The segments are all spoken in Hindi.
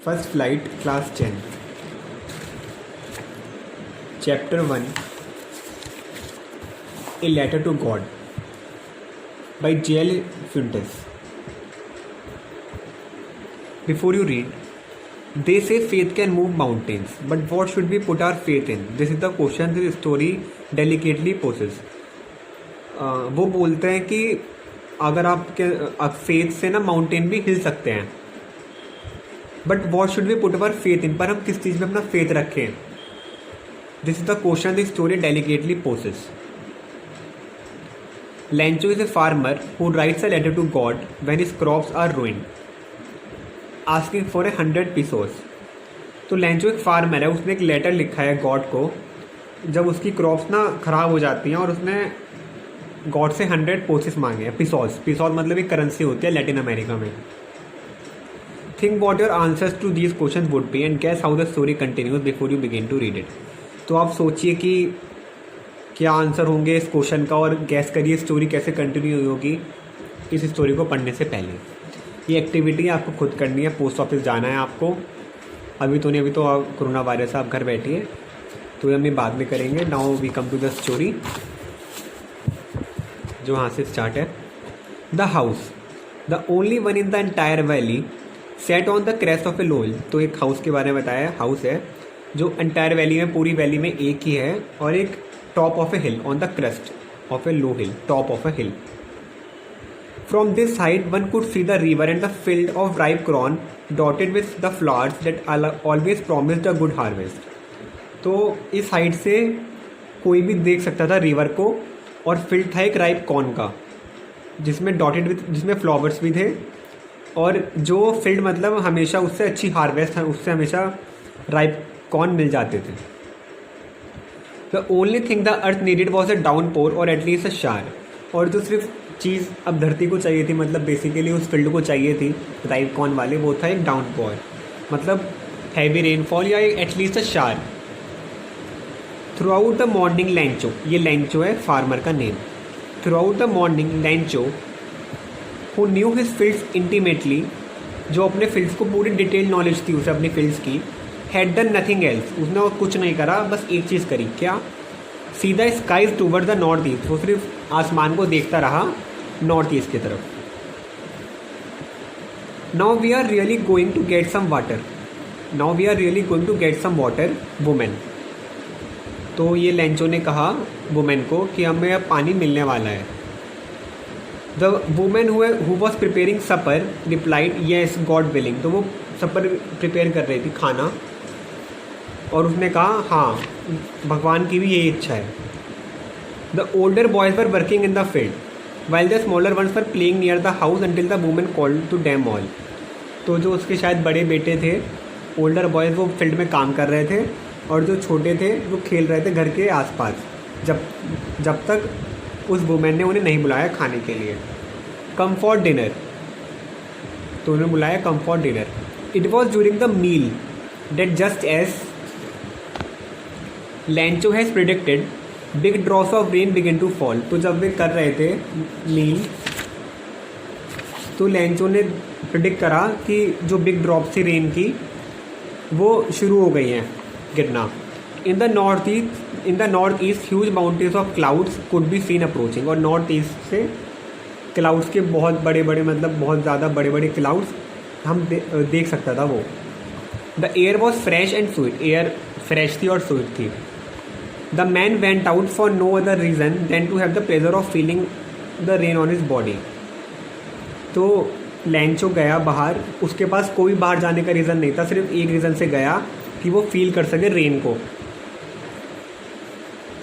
First Flight, Class 10. Chapter 1, A Letter to God, by J.L. Fuentes. Before you read, they say faith can move mountains, but what should we put our faith in? This is the question this story delicately poses. वो बोलते हैं कि अगर आप फेथ से ना माउंटेन भी हिल सकते हैं, but what should we put our faith in, पर हम किस चीज़ में अपना फेथ रखें? This is the question this story delicately poses. Lancho is a farmer who writes a letter to God when his crops are ruined, asking for 100 pesos. तो लैंचो एक फार्मर है, उसने एक लेटर लिखा है गॉड को जब उसकी क्रॉप्स ना ख़राब हो जाती हैं, और उसने गॉड से 100 पोसेस मांगे हैं. पिसोस मतलब एक करेंसी होती है लैटिन अमेरिका में. Think what your answers to these question would be and guess how the story continues before you begin to read it. तो आप सोचिए कि क्या आंसर होंगे इस क्वेश्चन का, और गैस करिए स्टोरी कैसे कंटिन्यू होगी इस स्टोरी को पढ़ने से पहले. ये एक्टिविटी आपको खुद करनी है. पोस्ट ऑफिस जाना है आपको. अभी तो कोरोना वायरस है, आप घर बैठिए, तो ये हम बाद में करेंगे. Now we come to the story जो यहाँ से स्टार्ट है. The house, the only one in the entire valley, set on the crest of a low hill. तो एक हाउस के बारे में बताया. हाउस है जो एंटायर वैली में, पूरी वैली में एक ही है, और एक top of A hill, on the crest of a low hill, top of A hill. From this height, one could see the river and the field of ripe corn dotted with the flowers that always promised a good harvest. तो इस हाइट से कोई भी देख सकता था रिवर को, और फील्ड था एक राइप कॉर्न का जिसमें डॉटेड विथ, जिसमें फ्लावर्स भी थे, और जो फील्ड मतलब हमेशा उससे अच्छी हार्वेस्ट, उससे हमेशा राइप कॉर्न मिल जाते थे. The only thing the earth needed was a downpour or at least अ शार. और जो सिर्फ चीज़ अब धरती को चाहिए थी, मतलब बेसिकली उस फील्ड को चाहिए थी राइप कॉर्न वाले, वो था एक डाउन पोर, मतलब हैवी रेनफॉल या एटलीस्ट अ शार. थ्रू आउट द मॉर्निंग लैंचो, ये लैंचो है फार्मर का name. Through out the morning लैंचो who knew his fields intimately, जो अपने फील्ड्स को पूरी डिटेल नॉलेज थी उसे अपने फील्ड्स की, हैड डन नथिंग एल्स, उसने और कुछ नहीं करा, बस एक चीज़ करी. क्या? See the skies toward the north east. वो सिर्फ आसमान को देखता रहा नॉर्थ ईस्ट की तरफ. Now we are really going to get some water. Now we are really going to get some water women. तो ये लैंचो ने कहा वुमेन को कि हमें अब पानी मिलने वाला है. The women who was preparing supper replied yes god willing. तो वो सपर प्रिपेयर कर रही थी, खाना, और उसने कहा हाँ भगवान की भी यही इच्छा है. The older boys were working in the field while the smaller ones were playing near the house until the women called to them all. तो जो उसके शायद बड़े बेटे थे, ओल्डर बॉयज़, वो फील्ड में काम कर रहे थे, और जो छोटे थे वो खेल रहे थे घर के आसपास, जब तक उस वुमेन ने उन्हें नहीं बुलाया खाने के लिए. कम फॉर डिनर, तो उन्हें बुलाया come for dinner. It was during the meal that just as Lencho has predicted big drops of rain begin to fall. तो जब वे कर रहे थे मील, तो लैंचो ने प्रिडिक्ट करा कि जो बिग ड्रॉप्स थी रेन की, वो शुरू हो गई हैं गिरना. In the north east huge mountains of clouds could be seen approaching. और नॉर्थ ईस्ट से क्लाउड्स के बहुत बड़े बड़े, मतलब बहुत ज़्यादा बड़े बड़े क्लाउड्स हम देख सकता था वो. The air was fresh and sweet. Air fresh थी और स्वीट थी. The man went out for no other reason than to have the pleasure of feeling the rain on his body. तो लैंचो गया बाहर, उसके पास कोई बाहर जाने का रीज़न नहीं था, सिर्फ एक रीज़न से गया कि वो फील कर सके रेन को.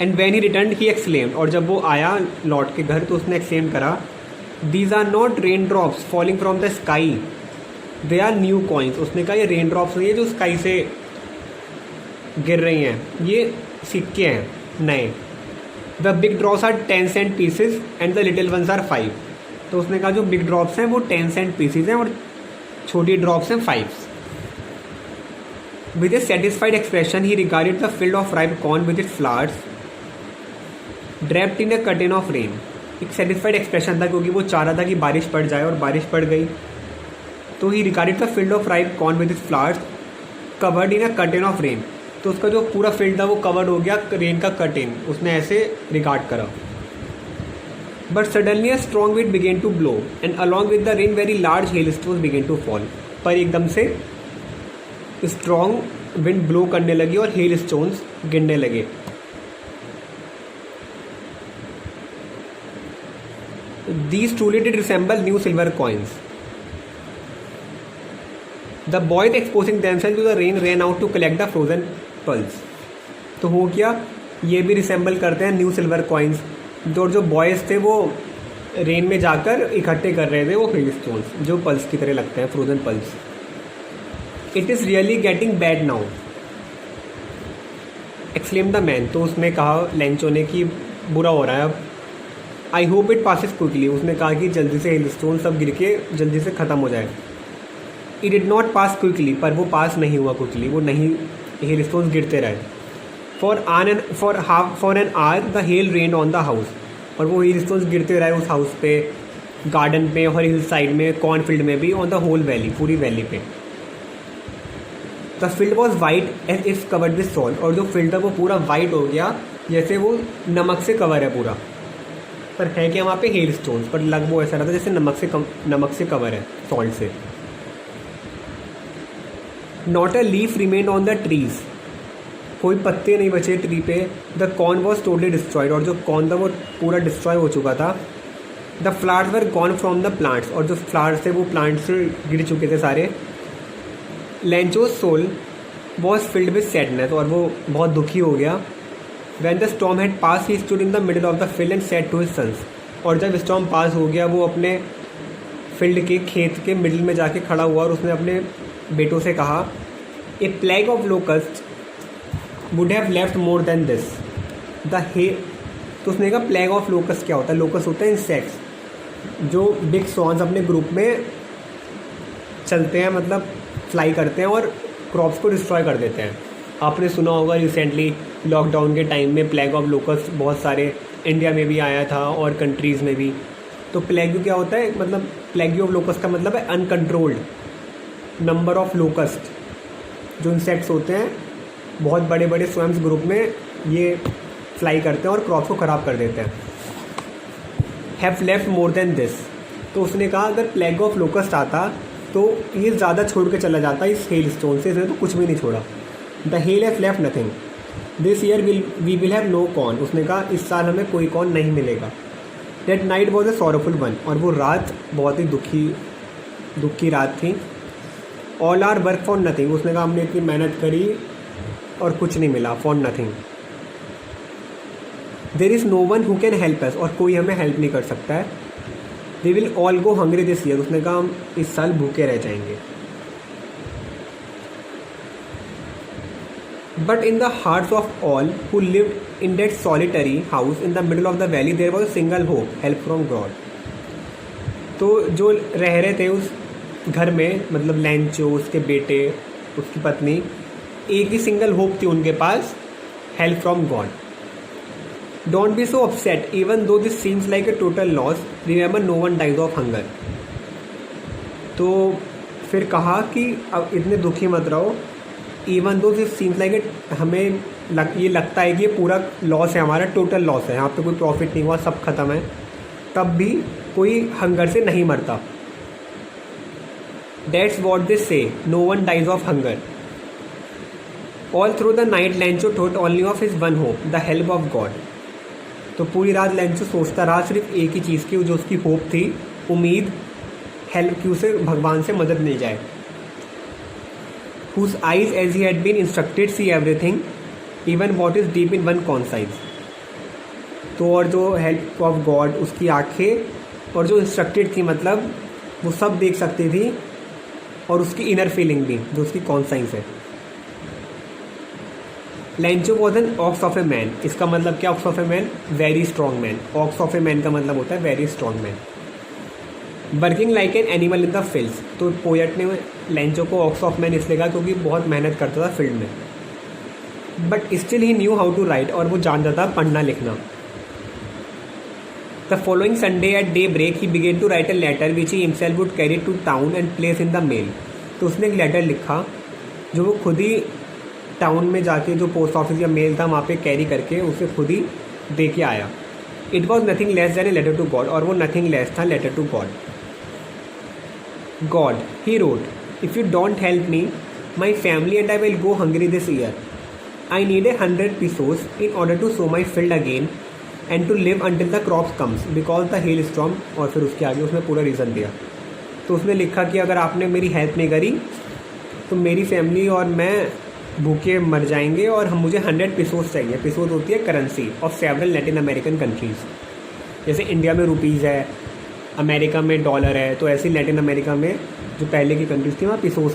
And when he return he exclaimed. और जब वो आया लौट के घर, तो उसने एक्सक्लेम करा, these are not rain drops falling from the sky, they are new coins. उसने कहा ये रेन ड्रॉप्स नहीं है जो स्काई से गिर रही हैं, ये सिक्के हैं नए. The big drops are 10 cent pieces and the little ones are 5. तो उसने कहा जो बिग ड्रॉप्स हैं वो 10 सेंट पीसेज हैं, और छोटी ड्रॉप्स हैं 5. With A satisfied expression he regarded the field of ripe corn with its flowers draped in a curtain of rain. एक सेटिस्फाइड एक्सप्रेशन था क्योंकि वो चाह रहा था कि बारिश पड़ जाए, और बारिश पड़ गई. तो ही regarded the field of ripe corn with its flowers covered in a curtain of rain, तो उसका जो पूरा फील्ड था वो कवर्ड हो गया रेन का कर्टेन, उसने ऐसे रिगार्ड करा. But suddenly a strong wind began to blow and along with the rain very large hailstones began to fall. पर एकदम से स्ट्रॉन्ग विंड ब्लो करने लगी और हेल स्टोन्स गिरने लगे. These truly did resemble new silver coins. The boys exposing themselves to the rain ran out to collect the frozen pearls. तो हो क्या, ये भी रिसेंबल करते हैं न्यू सिल्वर कॉइन्स. जो बॉयज़ थे वो रेन में जाकर इकट्ठे कर रहे थे वो हिल स्टोन्स जो पल्स की तरह लगते हैं, frozen pulse. It is really getting bad now exclaim the man. तो उसने कहा लेंचो ने कि बुरा हो रहा है अब. I hope it passes quickly. उसने कहा कि जल्दी से हिल स्टोन सब गिर के जल्दी से ख़त्म हो जाए. It did not pass quickly, पर वो पास नहीं हुआ क्विकली, वो नहीं, हिल स्टोन्स गिरते रहे. For an hour the hell rain on the house. और वो हिल स्टोन्स गिरते रहे उस हाउस पे, गार्डन पे और हिल साइड में, कॉर्नफील्ड में भी, ऑन द होल वैली, पूरी वैली पे. The field was white as if covered with salt. और जो फील्ड था वो पूरा वाइट हो गया जैसे वो नमक से कवर है पूरा. पर है क्या वहाँ पे हेल स्टोन्स, पर लग वो ऐसा रहा था जैसे नमक से कवर है, सॉल्ट से. Not a leaf remained on the trees. कोई पत्ते नहीं बचे ट्री पे. The corn was totally destroyed. और जो कॉर्न था वो पूरा डिस्ट्रॉय हो चुका था. The flowers were gone from the plants. और जो फ्लावर्स थे वो प्लांट्स से गिर चुके थे सारे. Lencho's soul was filled with sadness. और वो बहुत दुखी हो गया. When the storm had passed, he stood in the middle of the field and said to his sons. और जब स्टॉर्म पास हो गया वो अपने फील्ड के खेत के मिडिल में जाके खड़ा हुआ और उसने अपने बेटों से कहा, a plague of locust would have left more than this the hay. तो उसने कहा प्लेग ऑफ लोकस्ट क्या होता है. लोकस्ट होता है इंसेक्ट्स जो बिग स्वॉन्स अपने ग्रुप में चलते हैं, मतलब फ्लाई करते हैं और क्रॉप्स को डिस्ट्रॉय कर देते हैं. आपने सुना होगा रिसेंटली लॉकडाउन के टाइम में प्लेग ऑफ लोकस्ट बहुत सारे इंडिया में भी आया था और कंट्रीज़ में भी. तो प्लेग्यू क्या होता है, मतलब प्लेग्यू ऑफ लोकस्ट का मतलब है अनकंट्रोल्ड नंबर ऑफ लोकस्ट. जो इंसेक्ट्स होते हैं बहुत बड़े बड़े स्वयं ग्रुप में ये फ्लाई करते हैं और क्रॉप्स को ख़राब कर देते हैं. Have left more than this. तो उसने कहा अगर प्लेग ऑफ लोकस्ट आता तो ये ज़्यादा छोड़ के चला जाता इस हेल स्टोन से. इसने तो कुछ भी नहीं छोड़ा. The hail has left nothing. This year we will have no corn. उसने कहा इस साल हमें कोई कॉर्न नहीं मिलेगा. That night was a sorrowful one. और वो रात बहुत ही दुख की रात थी. All our work for nothing. उसने कहा हमने इतनी मेहनत करी और कुछ नहीं मिला, for nothing. There is no one who can help us. और कोई हमें हेल्प नहीं कर सकता है. They will all go hungry this year. उसने कहा हम इस साल भूखे रह जाएंगे. But in the hearts of all who lived in that solitary house in the middle of the valley, there was a single hope, help from God. तो जो रह रहे थे उस घर में, मतलब लेंचो, उसके बेटे, उसकी पत्नी, एक ही सिंगल होप थी उनके पास, help from God. Don't be so upset even though this seems like a total loss. Remember no one dies of hunger. तो फिर कहा कि अब इतने दुखी मत रहो. Even though this seems like it, हमें ये लगता है कि ये पूरा लॉस है हमारा, टोटल लॉस है, यहाँ पे कोई प्रॉफिट नहीं हुआ, सब खत्म है, तब भी कोई हंगर से नहीं मरता. That's what they say, no one dies of hunger. All through the night Lencho thought only of his one hope, the help of God. तो पूरी रात लेंचो सोचता रहा सिर्फ एक ही चीज़ की, जो उसकी होप थी, उम्मीद, हेल्प की, उसे भगवान से मदद मिल जाए. whose eyes as he had been instructed see everything even what is deep in one conscience. तो और जो हेल्प ऑफ गॉड, उसकी आँखें और जो इंस्ट्रक्टेड थी, मतलब वो सब देख सकती थी, और उसकी इनर फीलिंग भी, जो उसकी कॉन्साइंस है. Lencho was an ox of a man. इसका मतलब क्या ox of a man? Very strong man. Ox of a man का मतलब होता है very strong man. Working like an animal in the fields. तो पोएट ने लेंचो को ऑक्स ऑफ मैन इसलिए कहा क्योंकि बहुत मेहनत करता था फील्ड में. But still he knew how to write. और वो जानता था पढ़ना लिखना. The following Sunday at daybreak he began to write a letter which he himself would carry to town and place in the mail. तो उसने एक लेटर लिखा जो वो खुद ही टाउन में जाके जो पोस्ट ऑफिस या मेल था वहाँ पे कैरी करके उसे खुद ही दे के आया। It was nothing less than a letter to God, और वो नथिंग लेस था letter to God. God, he wrote, if you don't help me my family and I will go hungry this year. I need 100 pesos in order to sow my field again and to live until the crops comes because the hail storm। और फिर उसके आगे उसने पूरा रीज़न दिया। तो उसने लिखा कि अगर आपने मेरी हेल्प नहीं करी तो मेरी फैमिली और मैं भूखे मर जाएंगे, और हम मुझे 100 pesos चाहिए। pesos होती है currency of several Latin American countries. जैसे इंडिया में रुपीज़ है, अमेरिका में डॉलर है, तो ऐसी लैटिन अमेरिका में जो पहले की कंट्रीज थी वहाँ pesos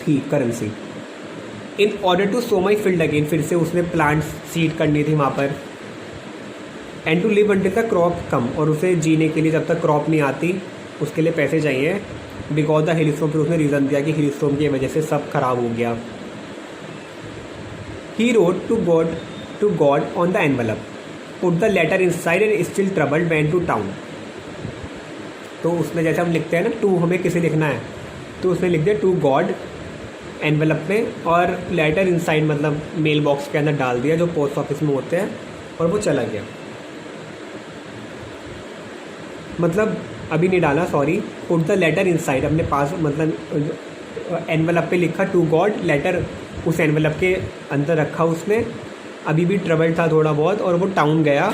थी currency. In order to sow my field again, फिर से उसने प्लांट्स सीड करनी थी वहाँ पर। And to live until the crop come, और उसे जीने के लिए जब तक क्रॉप नहीं आती उसके लिए पैसे चाहिए। बिकॉज द हिल स्टॉर्म, फिर उसने रीज़न दिया कि हिल स्टॉर्म की वजह से सब खराब हो गया। He wrote to God on the envelope, put the letter inside and still troubled went to town. तो उसने, जैसे हम लिखते हैं ना टू, हमें किसे लिखना है, तो उसने लिख दिया टू गॉड एनवेलप में, और लेटर इनसाइड मतलब मेल बॉक्स के अंदर डाल दिया जो पोस्ट ऑफिस में होते हैं, और वो चला गया। मतलब अभी नहीं डाला, sorry, put the letter inside, अपने पास मतलब एनवेलप पे लिखा टू गॉड, लेटर उस एनवेलप के अंदर रखा उसने। अभी भी ट्रबल था थोड़ा बहुत, और वो टाउन गया,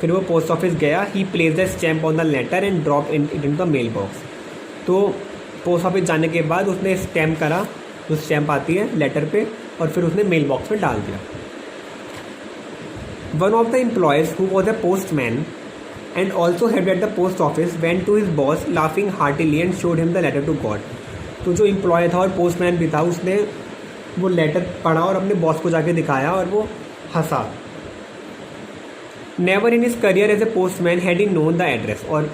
फिर वो पोस्ट ऑफिस गया। He place the stamp on the letter and drop in the mail box. तो पोस्ट ऑफिस जाने के बाद उसने स्टैम्प करा, जो स्टैम्प आती है लेटर पे, और फिर उसने मेल बॉक्स में डाल दिया। One of the employees who was a postman and also हेड at the post office went to his boss laughing heartily and showed him the letter to God. तो जो एम्प्लॉय था और पोस्टमैन भी था, उसने वो लेटर पढ़ा और अपने बॉस को जाके दिखाया, और वो हंसा। Never in his career as a postman had he known the address, और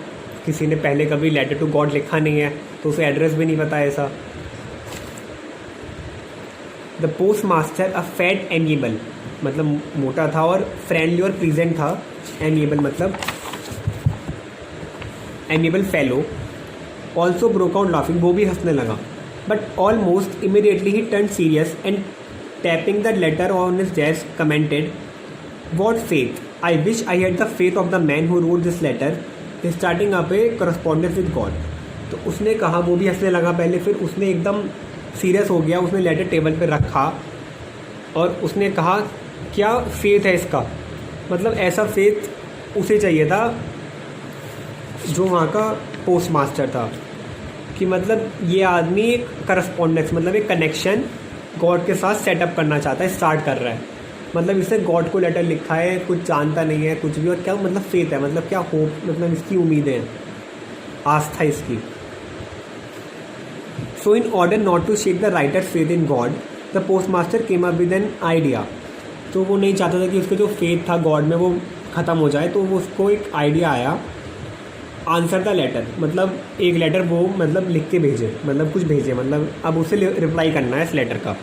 किसी ने पहले कभी लेटर टू गॉड लिखा नहीं है तो उसे एड्रेस भी नहीं पता ऐसा। The post master a fat amiable, मतलब मोटा था, और फ्रेंडली और प्रेजेंट था। एमिएबल मतलब amiable fellow. Also broke out laughing, वो भी हंसने लगा। But almost immediately he turn serious and tapping the letter on his desk commented, what faith, I wish I had the faith of the man who wrote this letter starting up a correspondence with God. तो उसने कहा, वो भी हंसने लगा पहले, फिर उसने एकदम सीरियस हो गया, उसने लेटर टेबल पे रखा और उसने कहा क्या फेथ है इसका, मतलब ऐसा फेथ उसे चाहिए था जो वहाँ का पोस्ट मास्टर था, कि मतलब ये आदमी एक करस्पॉन्डेंस मतलब एक कनेक्शन गॉड के साथ सेटअप करना चाहता है, स्टार्ट कर रहा है। मतलब इसने गॉड को लेटर लिखा है, कुछ जानता नहीं है कुछ भी, और क्या मतलब फेथ है, मतलब क्या होप, मतलब इसकी उम्मीदें हैं, आस्था इसकी। So in order not to shake the writer's faith in God, the post master came up with an idea. तो वो नहीं चाहता था कि उसका जो फेथ था गॉड में वो ख़त्म हो जाए, तो वो उसको एक आइडिया आया, आंसर द लेटर, मतलब एक लेटर वो मतलब लिख के भेजे, मतलब कुछ भेजे, मतलब अब उसे रिप्लाई करना है इस लेटर का।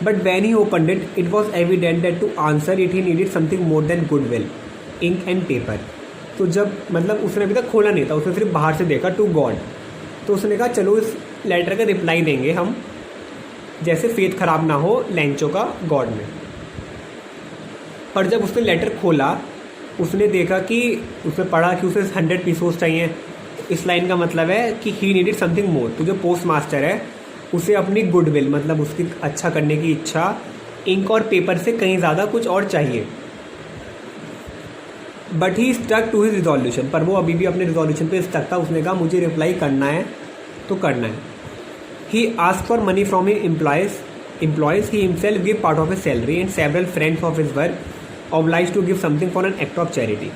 But when he opened it, it was evident that to answer it he needed something more than goodwill, ink and paper. तो जब मतलब उसने अभी तक खोला नहीं था, उसने सिर्फ बाहर से देखा टू गॉड, तो उसने कहा चलो इस लेटर का रिप्लाई देंगे हम, जैसे फेथ खराब ना हो लेंचो का गॉड में। पर जब उसने लेटर खोला, उसने देखा कि उसने पढ़ा कि उसे 100 pesos चाहिए। इस लाइन का मतलब है कि ही नीडेड समथिंग मोर, तो जो पोस्ट मास्टर है उसे अपनी गुडविल मतलब उसकी अच्छा करने की इच्छा इंक और पेपर से कहीं ज़्यादा कुछ और चाहिए। But he stuck to his resolution, पर वो अभी भी अपने रिजोल्यूशन पे स्टक था। उसने कहा मुझे रिप्लाई करना है तो करना है। He ask for money from his employees, he himself give part of his salary and several friends of his work oblige to give something for an act of charity.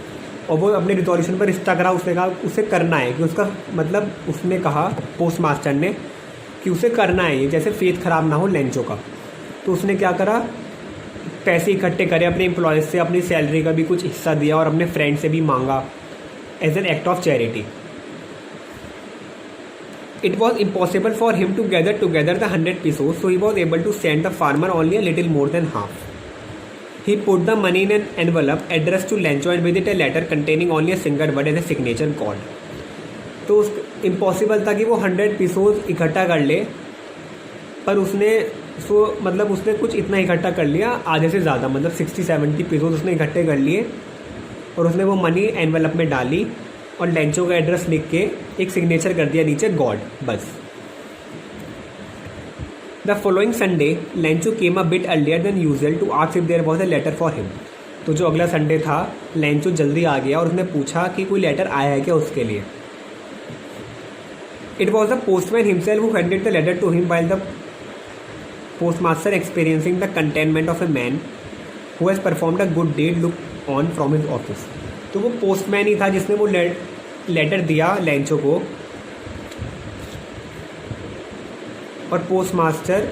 और वो अपने रिजोल्यूशन पर स्टक रहा, उसने कहा उसे करना है, कि उसका मतलब उसने कहा पोस्ट मास्टर ने कि उसे करना है ये, जैसे फेथ खराब ना हो लेंचो का। तो उसने क्या करा, पैसे इकट्ठे करे अपने एम्प्लॉयज़ से, अपनी सैलरी का भी कुछ हिस्सा दिया और अपने फ्रेंड से भी मांगा as an act of charity. It was impossible for him to gather together the 100 pesos, so he was able to send the farmer only a little more than half. He put the money in an envelope addressed to Lencho and with it a letter containing only a single word as a signature, God. तो इम्पॉसिबल था कि वो 100 पीसोज इकट्ठा कर ले, पर उसने उसने कुछ इतना इकट्ठा कर लिया, आधे से ज़्यादा, मतलब 60-70 पीसोज उसने इकट्ठे कर लिए और उसने वो मनी एनवेलप में डाली और लेंचो का एड्रेस लिख के एक सिग्नेचर कर दिया नीचे, गॉड, बस। The following Sunday Lencho came a bit earlier than usual to ask if there was a letter for him. तो जो अगला संडे था, लेंचो जल्दी आ गया और उसने पूछा कि कोई लेटर आया है क्या उसके लिए। It was the postman himself who handed the letter to him while the postmaster experiencing the contentment of a man who has performed a good deed look on from his office. तो वो पोस्टमैन ही था जिसने वो लेटर दिया लेंचो को, और पोस्टमास्टर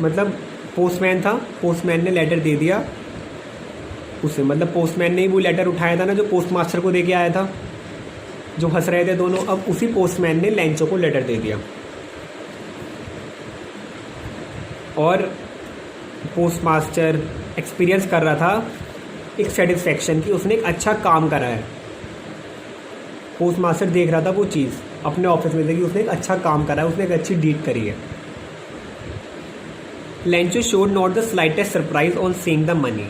मतलब पोस्टमैन था, पोस्टमैन ने लेटर दे दिया उसे, मतलब पोस्टमैन ने ही वो लेटर उठाया था ना जो पोस्टमास्टर को दे के आया था, जो हंस रहे थे दोनों, अब उसी पोस्टमैन ने लेंचो को लेटर दे दिया। और पोस्टमास्टर एक्सपीरियंस कर रहा था एक सेटिस्फेक्शन की उसने एक अच्छा काम करा है। पोस्टमास्टर देख रहा था वो चीज़ अपने ऑफिस में कि उसने एक अच्छा काम करा है, उसने एक अच्छी डीड करी है। Lencho showed not the slightest surprise on seeing the money,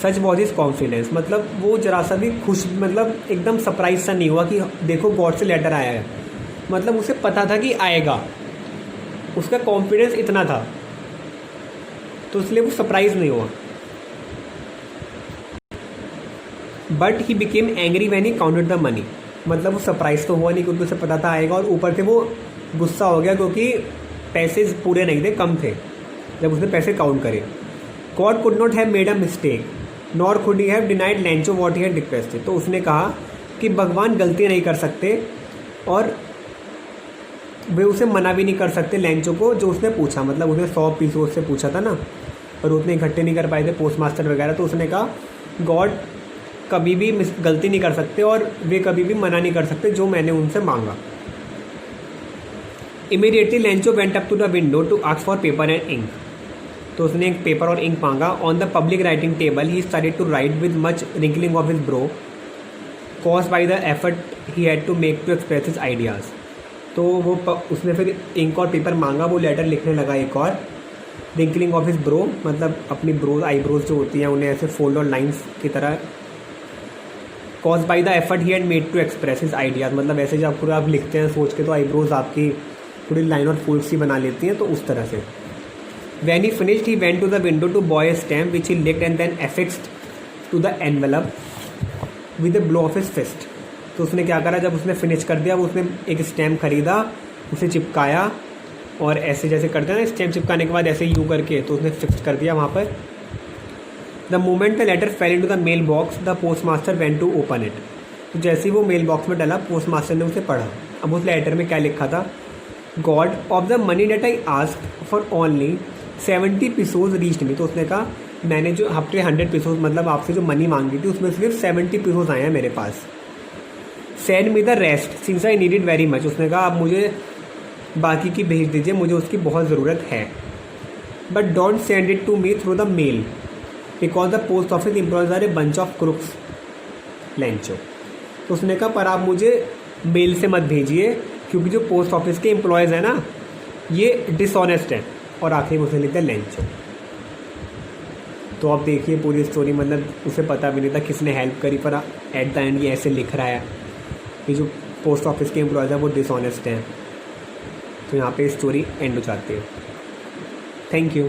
such was his confidence. मतलब वो जरा सा भी खुश, मतलब एकदम सरप्राइज सा नहीं हुआ कि देखो गॉड से लेटर आया है, मतलब उसे पता था कि आएगा, उसका कॉन्फिडेंस इतना था, तो इसलिए वो सरप्राइज नहीं हुआ। But he became angry when he counted the money, मतलब वो सरप्राइज तो हुआ नहीं क्योंकि उसे पता था आएगा, और ऊपर से वो गुस्सा हो गया क्योंकि पैसे पूरे नहीं थे, कम थे जब उसने पैसे काउंट करे। God could not have made a mistake nor could he have denied Lencho what he had requested. तो उसने कहा कि भगवान गलती नहीं कर सकते और वे उसे मना भी नहीं कर सकते लेंचो को जो उसने पूछा, मतलब उसने 100 पीसों से पूछा था ना, और उतने इकट्ठे नहीं कर पाए थे पोस्टमास्टर वगैरह, तो उसने कहा गॉड कभी भी गलती नहीं कर सकते और वे कभी भी मना नहीं कर सकते जो मैंने उनसे मांगा। Immediately Lencho went up to the window to ask for paper and ink. तो उसने एक पेपर और इंक मांगा। On the public writing table he started to write with much wrinkling of his brow caused by the effort he had to make to express his ideas. तो वो उसने फिर इंक और पेपर मांगा, वो लेटर लिखने लगा एक और, रिंकलिंग ऑफ हिज ब्रो, मतलब अपनी ब्रोज आईब्रोज जो होती हैं उन्हें ऐसे फोल्ड और लाइन्स की तरह, cause by the effort he had made to express his ideas, मतलब ऐसे जब पूरा आप लिखते हैं सोच के तो आईब्रोज आपकी थोड़ी लाइन और फोल्ड सी बना लेती हैं, तो उस तरह से। When he finished he went to the window to buy stamp which he licked and then affixed to the envelope with the blow of his fist. तो उसने क्या करा, जब उसने फिनिश कर दिया वो उसने एक स्टैम्प खरीदा, उसे चिपकाया और ऐसे जैसे करते हैं ना स्टैम्प चिपकाने के बाद ऐसे यूँ करके, तो उसने फिक्स कर दिया वहाँ पर। The moment the letter fell into the mail box the postmaster went to open it. तो जैसे ही वो मेल बॉक्स में डला पोस्टमास्टर ने उसे पढ़ा। अब उस लेटर में क्या लिखा था, God of the money that I asked for only 70 pesos reached me. तो उसने कहा मैंने जो हफ्ते 100 पीसोज मतलब आपसे जो मनी मांगी थी उसमें सिर्फ 70 पीसोज आए हैं मेरे पास। Send me the rest since I need it very much. उसने कहा आप मुझे बाकी की भेज दीजिए, मुझे उसकी बहुत ज़रूरत है। But don't send it to me through the mail because the post office employees are a bunch of crooks Lencho. तो उसने कहा पर आप मुझे मेल से मत भेजिए क्योंकि जो पोस्ट ऑफिस के एम्प्लॉयज़ हैं ना ये डिसऑनेस्ट हैं। और आखिर में उसने लिखा लेंचो। तो आप देखिए पूरी स्टोरी, मतलब उसे पता भी नहीं था किसने हेल्प करी, पर एट द एंड ये ऐसे लिख रहा है कि जो पोस्ट ऑफिस के एम्प्लॉयज़ हैं वो डिसऑनेस्ट हैं। तो यहाँ पे स्टोरी एंड हो जाती है। Thank you.